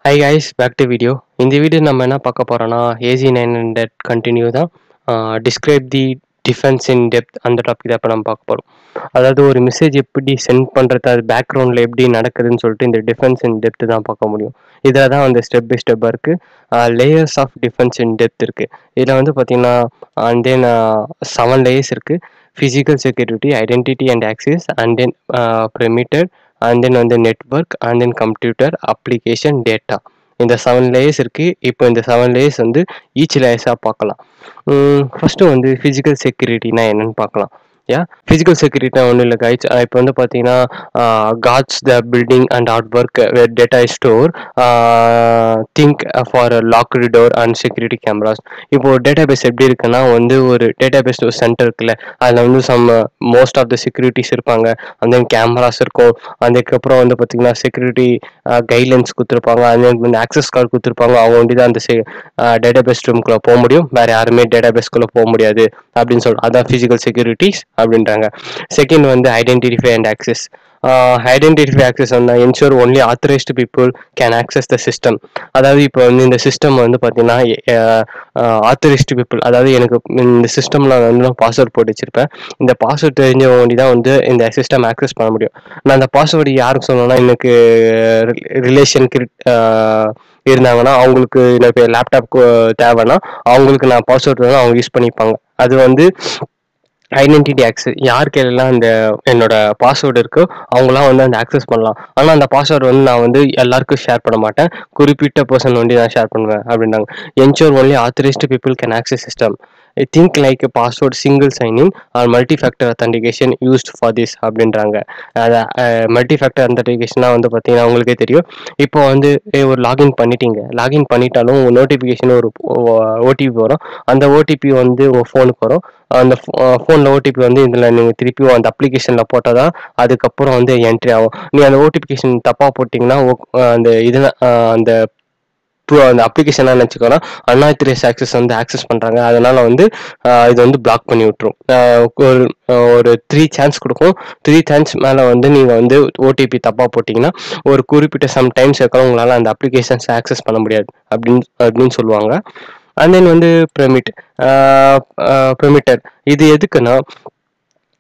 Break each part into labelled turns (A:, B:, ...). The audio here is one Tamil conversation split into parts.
A: Hi guys, back to video. இந்த வீடியோ நம்ம என்ன பார்க்க போறோம்னா AZ900 கண்டினியூ தான். Describe the defence in depth அந்த டாபிக் தான் இப்போ நம்ம பார்க்க போகிறோம். அதாவது ஒரு மெசேஜ் எப்படி சென்ட் பண்ணுறது, அது பேக்ரவுண்டில் எப்படி நடக்குதுன்னு சொல்லிட்டு இந்த டிஃபென்ஸ் இன் டெப்த் தான் பார்க்க முடியும். இதில் தான் வந்து ஸ்டெப் பை ஸ்டெப்பாக இருக்குது. Layers of defence in depth இருக்குது. இதில் வந்து பார்த்தீங்கன்னா அண்ட் தென் 7 லேயர்ஸ் இருக்குது. Physical security, identity and access, and then perimeter, and then on the network, and then computer application data. இந்த 7 லேயர்ஸ் இருக்குது. இப்போ இந்த 7 லேயர்ஸ் வந்து ஈச் லேயர்ஸாக பார்க்கலாம். ஃபஸ்ட்டு வந்து ஃபிசிக்கல் செக்யூரிட்டினா என்னென்னு பார்க்கலாம். ஃபிசிக்கல் செக்யூரிட்டினா ஒன்றும் இல்லை கைஸ். இப்போ வந்து பார்த்தீங்கன்னா guards the building and art work data store, think for locked door and security cameras. இப்போ டேட்டா பேஸ் எப்படி இருக்குன்னா வந்து ஒரு டேட்டா பேஸ் ஒரு சென்டர் இருக்குல்ல, அதில் வந்து மோஸ்ட் ஆஃப் த செக்யூரிட்டிஸ் இருப்பாங்க, அந்த கேமராஸ் இருக்கும். அதுக்கப்புறம் வந்து பார்த்தீங்கன்னா செக்யூரிட்டி கைட்லைன்ஸ் கொடுத்துருப்பாங்க, அது வந்து ஆக்சஸ் கார்டு கொடுத்துருப்பாங்க. அவங்க வந்து தான் அந்த டேட்டா பேஸ் ரூம்குள்ளே போக முடியும், வேறு யாருமே டேட்டா பேஸ்குள்ளே போக முடியாது அப்படின்னு சொல்லிட்டு அதான் ஃபிசிக்கல் செக்யூரிட்டிஸ் அப்படின்றாங்க. செகண்ட் வந்து identify and access. Identify access வந்து ensure only authorised people can access the system. அதாவது இப்போ வந்து இந்த சிஸ்டம் வந்து பார்த்தீங்கன்னா ஆத்தரைஸ்டு பீப்புள், அதாவது எனக்கு இந்த சிஸ்டமில் வந்து நான் பாஸ்வேர்ட் போட்டு வச்சிருப்பேன், இந்த பாஸ்வேர்ட் தெரிஞ்சவங்க வேண்டி தான் வந்து இந்த சிஸ்டம் ஆக்சஸ் பண்ண முடியும். நான் அந்த பாஸ்வேர்டு யாருக்கு சொல்லணும்னா, எனக்கு ரிலேஷன் இருந்தாங்கன்னா அவங்களுக்கு, எனக்கு லேப்டாப் தேவைன்னா அவங்களுக்கு நான் பாஸ்வேர்ட் வந்து அவங்க யூஸ் பண்ணிப்பாங்க. அது வந்து ஐடென்டிட்டி ஆக்சஸ். யார் கையிலலாம் அந்த என்னோட பாஸ்வேர்டு இருக்கோ அவங்களாம் வந்து அந்த ஆக்சஸ் பண்ணலாம். ஆனால் அந்த பாஸ்வேர்டு வந்து நான் வந்து எல்லாருக்கும் ஷேர் பண்ண மாட்டேன், குறிப்பிட்ட பர்சன் வந்து நான் ஷேர் பண்ணுவேன் அப்படின்னாங்க. Ensure only authorised people can access system. I think like password single sign in or multi factor authentication used for this அப்படின்றாங்க. அதை மல்டி ஃபேக்டர் அத்தன்டிகேஷனாக வந்து பார்த்தீங்கன்னா உங்களுக்கே தெரியும். இப்போ வந்து ஒரு லாகின் பண்ணிட்டீங்க, லாகின் பண்ணிட்டாலும் உங்கள் நோட்டிஃபிகேஷன் ஒரு ஓடிபி வரும். அந்த ஓடிபி வந்து உங்கள் ஃபோனுக்கு வரும். அந்த ஃபோனில் ஓடிபி வந்து இதில் நீங்கள் திருப்பி அந்த அப்ளிகேஷனில் போட்டால் தான் அதுக்கப்புறம் வந்து என்ட்ரி ஆகும். நீங்கள் அந்த ஓடிபிகேஷன் தப்பாக போட்டிங்கன்னா அந்த இதில் அந்த அப்ளிகேஷனாக நினச்சிக்கோன்னா அன்ஆத்தரைஸ்ட் ஆக்சஸ் வந்து ஆக்சஸ் பண்ணுறாங்க. அதனால் வந்து இது வந்து பிளாக் பண்ணி விட்டுரும். ஒரு 3 சான்ஸ் கொடுக்கும். 3 சான்ஸ் மேலே வந்து நீங்கள் வந்து ஓடிபி தப்பாக போட்டிங்கன்னா ஒரு குறிப்பிட்ட சம்டைம்ஸ் இருக்கலாம் உங்களால் அந்த அப்ளிகேஷன்ஸ் ஆக்சஸ் பண்ண முடியாது அப்படின்னு சொல்லுவாங்க. அண்ட் தென் வந்து பெரிமீட்டர். இது எதுக்குன்னா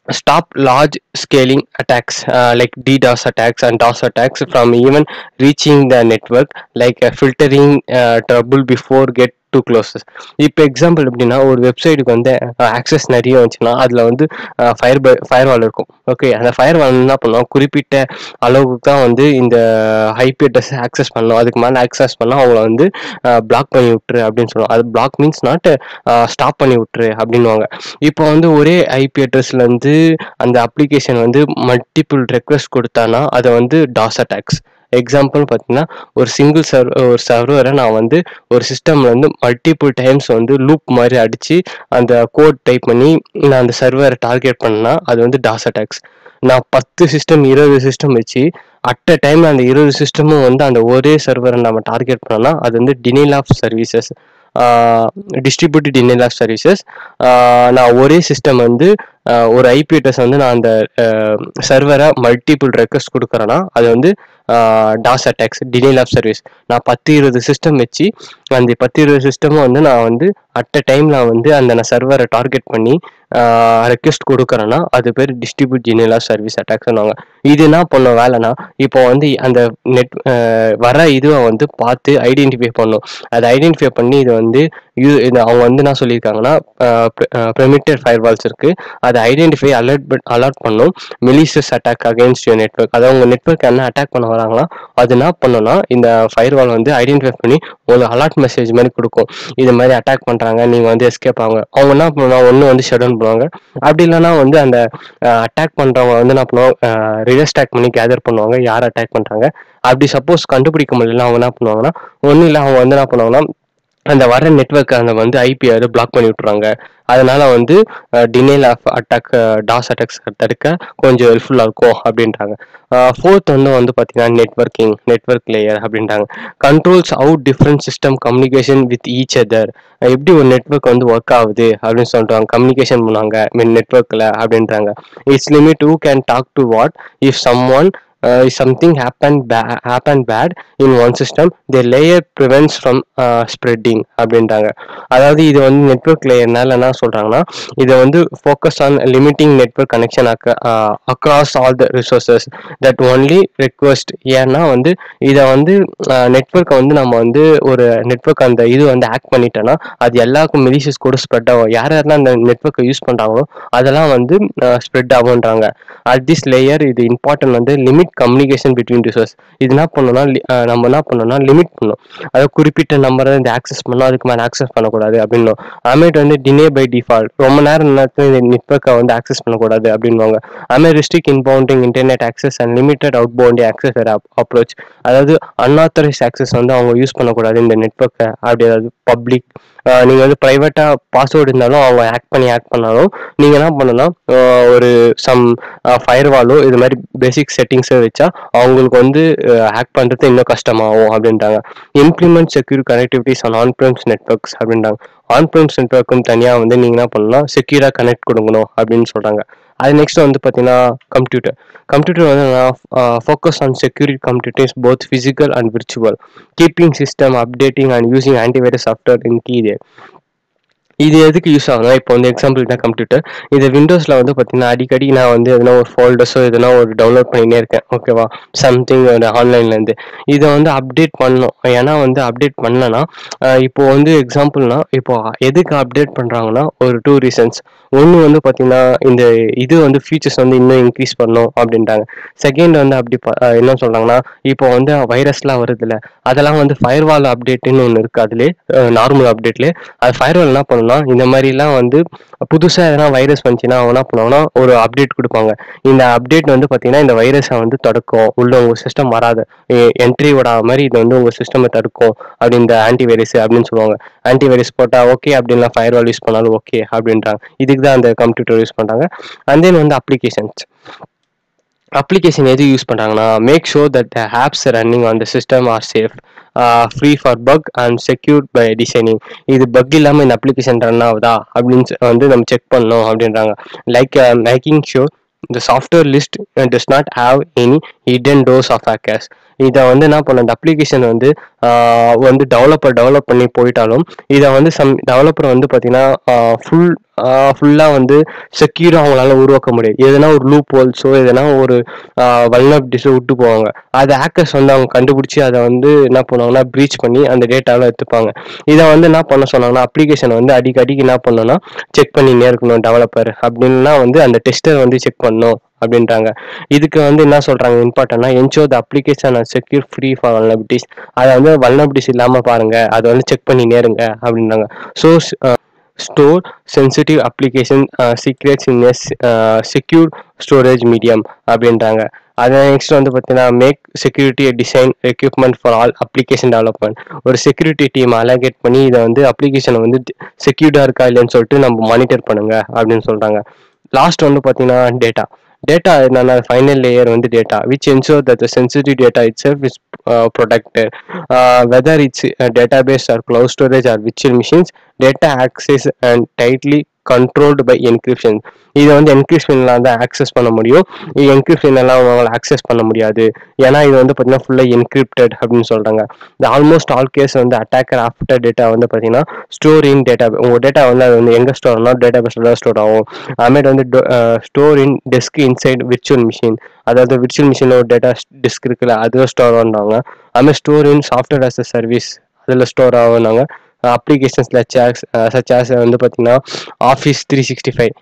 A: stop large scaling attacks like DDoS attacks and DOS attacks from even reaching the network, like filtering trouble before get too close. இப்போ எக்ஸாம்பிள் எப்படின்னா, ஒரு வெப்சைட்டுக்கு வந்து ஆக்சஸ் நிறைய வந்துச்சுன்னா அதில் வந்து ஃபயர்வால் இருக்கும். ஓகே, அந்த ஃபயர்வால் என்ன பண்ணுவோம், குறிப்பிட்ட அளவுக்கு தான் வந்து இந்த ஐபி அட்ரஸ் ஆக்சஸ் பண்ணணும், அதுக்கு மேலே ஆக்சஸ் பண்ணால் அவங்கள வந்து பிளாக் பண்ணி விட்டுரு அப்படின்னு சொல்லுவாங்க. அது பிளாக் மீன்ஸ் நாட் ஸ்டாப் பண்ணி விட்டுரு அப்படின்வாங்க. இப்போ வந்து ஒரே ஐபி அட்ரஸ்லேருந்து அந்த அப்ளிகேஷன் வந்து மல்டிபிள் ரெக்வெஸ்ட் கொடுத்தானா அதை வந்து டாஸ் அட்டாக்ஸ். எக்ஸாம்பிள் பார்த்தீங்கன்னா, ஒரு சிங்கிள் சர்வரை நான் வந்து ஒரு சிஸ்டம்லேருந்து மல்டிபிள் டைம்ஸ் வந்து லூப் மாதிரி அடித்து அந்த கோட் டைப் பண்ணி நான் அந்த சர்வரை டார்கெட் பண்ணால் அது வந்து டாஸ் அட்டாக்ஸ். நான் 10 சிஸ்டம் 20 சிஸ்டம் வச்சு அட் அ டைம் அந்த 20 சிஸ்டமும் வந்து அந்த ஒரே சர்வரை நம்ம டார்கெட் பண்ணோம்னா அது வந்து denial of services, distributed denial of services. நான் ஒரே சிஸ்டம் வந்து ஒரு ஐபி அட்ரஸ் வந்து நான் அந்த சர்வரை மல்டிபிள் ரெக்வெஸ்ட் கொடுக்குறேன்னா அது வந்து DoS attacks, denial of service. நான் 10-20 சிஸ்டம் வச்சு அந்த 10-20 சிஸ்டமும் வந்து நான் வந்து அட் அ டைம் நான் வந்து அந்த சர்வரை டார்கெட் பண்ணி ரெக்வெஸ்ட் கொடுக்குறேன்னா அது பேர் distribute denial of service attacks சொன்னாங்க. இது என்ன பண்ண வேலைனா, இப்போ வந்து அந்த வர இதுவை வந்து பார்த்து ஐடென்டிஃபை பண்ணும். அதை ஐடென்டிஃபை பண்ணி இது வந்து அவங்க வந்து என்ன சொல்லியிருக்காங்கன்னா, பெரிமீட்டர் ஃபயர்வால்ஸ் இருக்குது, அதை ஐடென்டிஃபை அலர்ட் பண்ணும் malicious attack against your network. அதாவது உங்கள் நெட்வொர்க் என்ன அட்டாக் பண்ண வராங்களா அது என்ன பண்ணோன்னா இந்த ஃபயர்வால் வந்து ஐடென்டிஃபை பண்ணி உங்களுக்கு அலர்ட் மெசேஜ் மாதிரி கொடுக்கும். இது மாதிரி அட்டாக் பண்ணுறாங்க, நீங்கள் வந்து எஸ்கேப் ஆகுங்க. அவங்க என்ன பண்ணுவாங்க, ஒன்று வந்து ஷட் டவுன் பண்ணுவாங்க, அப்படி இல்லைன்னா வந்து அந்த அட்டாக் பண்ணுறவங்க வந்து என்ன பண்ணுவாங்க, ரிவர்ஸ் அட்டாக் பண்ணி கேதர் பண்ணுவாங்க யார் அட்டாக் பண்ணுறாங்க. அப்படி சப்போஸ் கண்டுபிடிக்க முடியல அவங்க என்ன பண்ணுவாங்கன்னா, ஒன்றும் இல்லை, அவங்க வந்து என்ன பண்ணுவாங்கன்னா அந்த வர நெட்வொர்க் அந்த வந்து ஐபி அதை பிளாக் பண்ணி விட்டுறாங்க. அதனால வந்து denial of attack, DoS attacks தடுக்க கொஞ்சம் ஹெல்ப்ஃபுல்லாக இருக்கும் அப்படின்றாங்க. ஃபோர்த் வந்து பார்த்தீங்கன்னா நெட்வொர்க் லேயர் அப்படின்றாங்க. Controls out different system communication with each other. எப்படி ஒரு நெட்வொர்க் வந்து ஒர்க் ஆகுது அப்படின்னு சொல்கிறாங்க, கம்யூனிகேஷன் பண்ணுவாங்க நெட்வொர்க்கில் அப்படின்றாங்க. It's limit who can talk to what. If someone something happened bad in one system, the layer prevents from spreading அப்படின்றாங்க. அதாவது இது வந்து நெட்வொர்க் லேயர்னால என்ன சொல்றாங்கன்னா, இதை வந்து focus on limiting network connection across all the resources that only request. ஏன்னா வந்து இதை வந்து நெட்வொர்க்கை வந்து நம்ம வந்து ஒரு நெட்வொர்க் அந்த இது வந்து ஆக்ட் பண்ணிட்டோன்னா அது எல்லாருக்கும் மெலிஷியஸ் கூட ஸ்ப்ரெட் ஆகும். யார் யாரெல்லாம் அந்த நெட்வொர்க்கை யூஸ் பண்ணுறாங்களோ அதெல்லாம் வந்து ஸ்ப்ரெட் ஆகுன்றாங்க. அட் திஸ் லேயர் இது இம்பார்ட்டன்ட் வந்து லிமிட் கம்யூனிகேஷன் பிட்வீன் ரிசோர்ஸ். இது என்ன பண்ணணும்னா நம்ம என்ன பண்ணணும்னா லிமிட் பண்ணணும். அதை குறிப்பிட்ட நம்பரை இந்த ஆக்சஸ் பண்ணோம், அதுக்கு மேலே ஆக்சஸ் பண்ணக்கூடாது அப்படின்னும். அதுமாதிரி வந்து டினே பை டிஃபால்ட், ரொம்ப நேரத்தில் இந்த நெட்வொர்க்கை வந்து ஆக்சஸ் பண்ணக்கூடாது அப்படின்வாங்க. அதுமாதிரி restrict inbounding internet access and limited outbounding access approach. அதாவது அன்ஆத்தரைஸ் ஆக்சஸ் வந்து அவங்க யூஸ் பண்ணக்கூடாது இந்த நெட்வொர்க்கை. அப்படி அதாவது பப்ளிக் நீங்கள் வந்து ப்ரைவேட்டாக பாஸ்வேர்டு இருந்தாலும் அவங்க ஆக்ட் பண்ணாலும் நீங்கள் என்ன பண்ணணும்னா ஒரு சம் ஃபயர்வாலோ இது மாதிரி பேசிக் செட்டிங்ஸை வச்சா அவங்களுக்கு வந்து ஹேக் பண்ணுறது இன்னும் கஷ்டமாகும் அப்படின்றாங்க. Implement secure connectivities on on-prems networks அப்படின்றாங்க. ஆன்-பிரெம்ஸ் நெட்வொர்க்கும் தனியாக வந்து நீங்கள் என்ன பண்ணணும்னா செக்யூராக கனெக்ட் கொடுக்கணும் அப்படின்னு சொல்கிறாங்க. அது நெக்ஸ்ட் வந்து பார்த்தீங்கன்னா கம்ப்யூட்டர் வந்து focus on security computers both physical and virtual, keeping system updating and using antivirus software in key. இது எதுக்கு யூஸ் ஆகுதுன்னா, இப்போ வந்து எக்ஸாம்பிள் தான் கம்ப்யூட்டர். இது விண்டோஸில் வந்து பார்த்தீங்கன்னா அடிக்கடி நான் வந்து எதனா ஒரு ஃபோல்டர்ஸோ எதனா ஒரு டவுன்லோட் பண்ணினே இருக்கேன், ஓகேவா, சம்திங் ஒரு ஆன்லைன்லேருந்து. இதை வந்து அப்டேட் பண்ணணும். ஏன்னா வந்து அப்டேட் பண்ணலன்னா இப்போ வந்து எக்ஸாம்பிள்னா இப்போ எதுக்கு அப்டேட் பண்ணுறாங்கன்னா ஒரு 2 ரீசன்ஸ். ஒன்று வந்து பார்த்தீங்கன்னா இந்த இது வந்து ஃபீச்சர்ஸ் வந்து இன்னும் இன்க்ரீஸ் பண்ணணும் அப்படின்றாங்க. செகண்ட் வந்து அப்படி என்ன சொல்கிறாங்கன்னா, இப்போ வந்து வைரஸ்லாம் வருதுல்ல, அதெல்லாம் வந்து ஃபயர்வால் அப்டேட்டுன்னு ஒன்று இருக்குது. அதுலேயே நார்மல் அப்டேட்லேயே அது ஃபயர்வால் என்ன பண்ணணும், இந்த மாதிரிலாம் வந்து புதுசாக எதனா வைரஸ் வந்துச்சுன்னா அவங்க என்ன பண்ணுவாங்கன்னா ஒரு அப்டேட் கொடுப்பாங்க. இந்த அப்டேட் வந்து பார்த்தீங்கன்னா இந்த வைரஸை வந்து தடுக்கும், உள்ள உங்கள் சிஸ்டம் வராது, என்ட்ரி விடாத மாதிரி இது வந்து உங்கள் சிஸ்டமை தடுக்கும் அப்படி இந்த ஆன்டிவைரஸ் அப்படின்னு சொல்லுவாங்க. ஆன்டிவைரஸ் போட்டால் ஓகே, அப்படின்லாம் ஃபயர்வால் யூஸ் பண்ணாலும் ஓகே அப்படின்றாங்க. இதுக்கு தான் அந்த கம்ப்யூட்டர் யூஸ் பண்ணுறாங்க. அண்ட் தென் வந்து அப்ளிகேஷன் எது யூஸ் பண்ணுறாங்கன்னா, make sure that the apps running on the system are safe, free for bug and secured by designing. இது பக் இல்லாமல் இந்த அப்ளிகேஷன் ரன் ஆகுதா அப்படின்னு வந்து நம்ம செக் பண்ணணும் அப்படின்றாங்க. Making sure the software list does not have any hidden doors of hackers. இதை வந்து என்ன பண்ண இந்த அப்ளிகேஷன் வந்து டெவலப் பண்ணி போயிட்டாலும் இதை வந்து டெவலப்பர் வந்து பார்த்தீங்கன்னா ஃபுல்லாக வந்து செக்யூராக அவங்களால உருவாக்க முடியாது. எதனா ஒரு லூப் ஹோல்ஸோ எதனா ஒரு வல்னரபிலிட்டிஸோ விட்டு போவாங்க. அதை ஹேக்கர்ஸ் வந்து அவங்க கண்டுபிடிச்சி அதை வந்து என்ன பண்ணுவாங்கன்னா ப்ரீச் பண்ணி அந்த டேட்டாவில் எடுத்துப்பாங்க. இதை வந்து என்ன பண்ண சொன்னாங்கன்னா அப்ளிகேஷனை வந்து அடிக்கடிக்கு என்ன பண்ணணும்னா செக் பண்ணினே இருக்கணும் டெவலப்பர். அப்படின்னா வந்து அந்த டெஸ்டர் வந்து செக் பண்ணணும் அப்படின்றாங்க. இதுக்கு வந்து என்ன சொல்றாங்க இம்பார்ட்டன்ட்னா, ensure the application are secure free for vulnerabilities. அதை வந்து வல்னரபிலிட்டிஸ் இல்லாமல் பாருங்க, அதை வந்து செக் பண்ணினே இருங்க அப்படின்றாங்க. So store sensitive application secrets in secure storage medium அப்படின்றாங்க. அதை நெக்ஸ்ட் வந்து பார்த்தீங்கன்னா make security design equipment for all application development. ஒரு செக்யூரிட்டி டீம் அலோகேட் பண்ணி இதை வந்து அப்ளிகேஷனை வந்து செக்யூர்டாக இருக்கா இல்லைன்னு சொல்லிட்டு நம்ம மானிட்டர் பண்ணுங்க அப்படின்னு சொல்கிறாங்க. லாஸ்ட் வந்து பார்த்தீங்கன்னா டேட்டா என்னன்னா ஃபைனல் லேயர் வந்து data which ensure that the sensitive data it self is protected, whether it's a database or cloud storage or virtual machines. Data access and tightly controlled by encryption. இதை வந்து என்கிரிப்ஷன்லாம் தான் ஆக்சஸ் பண்ண முடியும், என்கிரிப்ஷன் எல்லாம் அவங்களால ஆக்சஸ் பண்ண முடியாது. ஏன்னா இது வந்து பார்த்தீங்கன்னா ஃபுல்லாக என்கிரிப்டட் அப்படின்னு சொல்கிறாங்க. இந்த ஆல்மோஸ்ட் ஆல் கேஸ் வந்து அட்டாக்கர் ஆஃப்டர் டேட்டா வந்து பார்த்தீங்கன்னா ஸ்டோர் இன் டேட்டா. உங்கள் டேட்டா வந்து அது வந்து எங்கே ஸ்டோர் ஆகும்னா டேட்டா பேஸில் தான் ஸ்டோர் ஆகும். அதுமாதிரி வந்து ஸ்டோர் இன் டெஸ்க் இன்சைட் விர்ச்சுவல் மிஷின். அதாவது விர்ச்சுவல் மிஷினில் ஒரு டேட்டா டிஸ்க் இருக்குல்ல, அதுவும் ஸ்டோர் ஆகுறாங்க. அதுமாதிரி store in software as a service, அதில் ஸ்டோர் ஆகுனாங்க. அப்ளிகேஷன்ஸில் சச் வந்து பார்த்தீங்கன்னா ஆஃபீஸ் 365.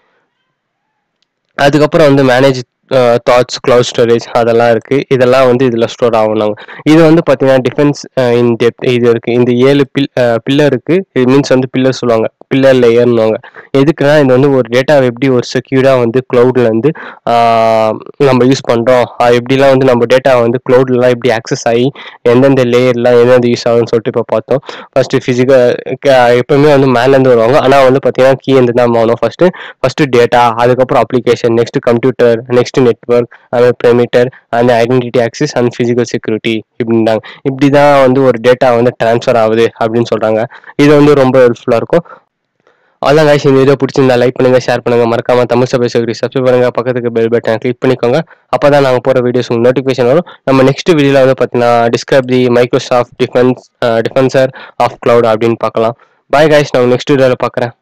A: அதுக்கப்புறம் வந்து மேனேஜ் தாட்ஸ், கிளவுட் ஸ்டோரேஜ் அதெல்லாம் இருக்குது. இதெல்லாம் வந்து இதில் ஸ்டோர் ஆகுனாங்க. இது வந்து பார்த்தீங்கன்னா டிஃபென்ஸ் இன் டெப்த் இது இருக்குது. இந்த 7 பில்லர் இருக்குது. இது மீன்ஸ் வந்து பில்லர் சொல்லுவாங்க, பில்லர் லேயர்னுவாங்க. எதுக்குன்னா இது வந்து ஒரு டேட்டாவை எப்படி ஒரு செக்யூராக வந்து க்ளவுட்லேருந்து நம்ம யூஸ் பண்ணுறோம், எப்படிலாம் வந்து நம்ம டேட்டா வந்து க்ளவுட்லாம் எப்படி ஆக்சஸ் ஆகி எந்தெந்த லேயர்லாம் எந்தெந்த யூஸ் ஆகுதுன்னு சொல்லிட்டு இப்போ பார்த்தோம். ஃபஸ்ட்டு ஃபிசிக்கல் எப்போவுமே வந்து மேலேருந்து வருவாங்க, ஆனால் வந்து பார்த்தீங்கன்னா கீ இருந்து தான் ஆகணும். ஃபஸ்ட்டு டேட்டா, அதுக்கப்புறம் application, next computer, next network, அது பெரிமீட்டர், அந்த identity access and physical security இப்படின்றாங்க. இப்படி தான் வந்து ஒரு டேட்டா வந்து ட்ரான்ஸ்ஃபர் ஆகுது அப்படின்னு சொல்கிறாங்க. இது வந்து ரொம்ப ஹெல்ப்ஃபுல்லாக இருக்கும். அதான் guys, இந்த வீடியோ பிடிச்சிருந்தா லைக் பண்ணுங்க, ஷேர் பண்ணுங்க, மறக்காம தமிழ் சபை சப்ஸ்கிரைப் பண்ணுங்க, பக்கத்துக்கு பெல் பட்டன் கிளிக் பண்ணிக்கோங்க. அப்பதான் நாங்க போற வீடியோஸ் உங்களுக்கு நோட்டிஃபிகேஷன் வரும். நம்ம நெக்ஸ்ட் வீடியோல வந்து பார்த்தீங்கன்னா describe the Microsoft Defender of cloud அப்படின்னு பார்க்கலாம். பாய் guys, நான் நெக்ஸ்ட் வீடியோல பார்க்குறேன்.